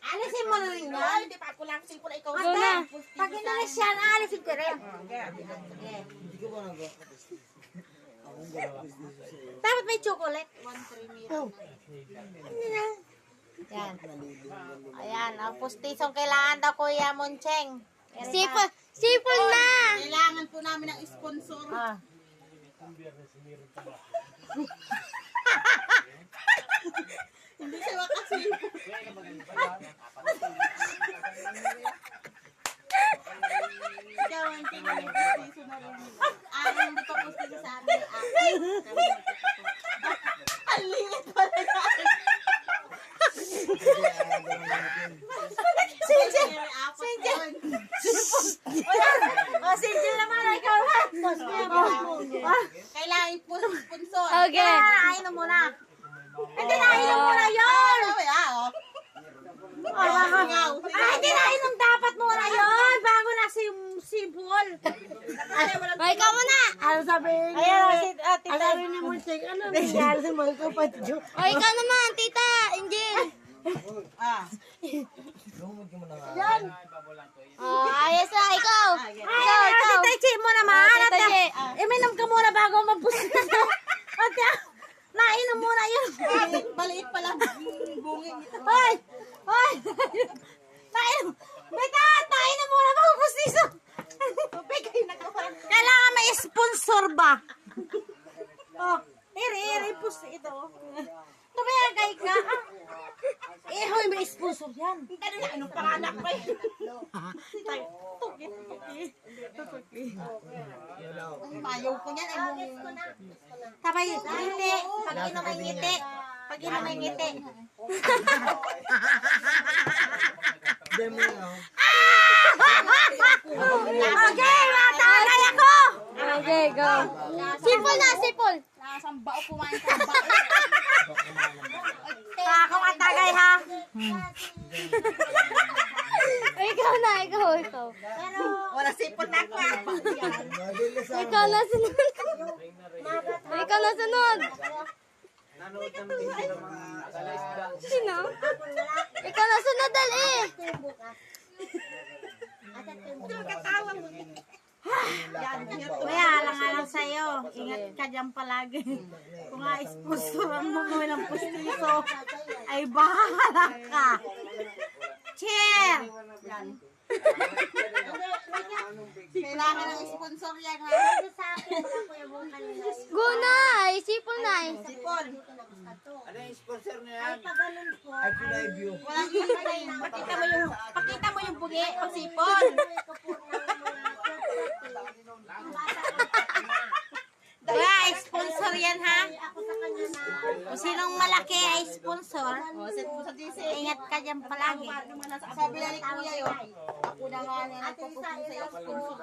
Alisin mo na rin yan. Hindi pa ako lang sipon ikaw. Go na. Pag inalis yan, alisin ko rin. Dapat may chocolate. 1-3 meal. Yan. Ayan, ang pustisong kailangan daw Kuya Moncheng. Sipol na. Kailangan po namin ng sponsor. Ah. Hindi siya makasipon. Ikaw ang tingin yung pustiso na rin. Hindi pa pustiso sa amin. Ang liit pala yan. Sinjil! O, Sinjil naman, ikaw na. Kailangan po ng sponsor. Okay. Nainom mo na. Hindi, nainom mo na yun. Hindi, nainom dapat muna yun. Bago na simple. O, ikaw muna. Ano sabihin niya? Ayan, tita. Ano sabihin ni Moncheng? Ano nangyari sa mga kapatid? O, ikaw naman, tita. Angel. Yan. Ayos na. Ikaw. Ay, Tita Chi mo naman. Tita Chi. Iminom ka muna bago mabusin. Ate, nainom muna yun. Maliit pala. Bunging. Hoy! Hoy! Nainom. Betan, nainom muna bago busiso. Kailangan may sponsor ba? Oh, iri, pus ito. Tumiyagay ka. Hoy, may sponsor yan. Anong panganak pa yun? Ayaw ko niyan. Tabay, ngiti. Pag-inom ay ngiti. Pag-inom ay ngiti. Okay, matagay ako. Okay, go. Sipol na, sipol. Nasang bao kumain sa bao. Ako matagay ha. Ikaw na, ikaw. Wala sipon na ako. Ikaw na sunod. Ikaw na sunod. Sino? Ikaw na sunod, dali. Kuya, alang-alang sa'yo. Ingat ka dyan palagi. Kung nga sponsor ang mga ng pustiso, ay bahala ka. Cheer! Kailangan ng sponsor yan ha. Go na, sipol na. Sipon. Ano yung sponsor na yan? Walang hintay. Pakita mo yung bugi. Pag sipon. Kuya, sponsor yan ha. Kung sinong malaki ay sponsor, ingat ka dyan palagi. Sabi na ni Kuya yun. Ako na nga nila nagpupunta sa sponsor.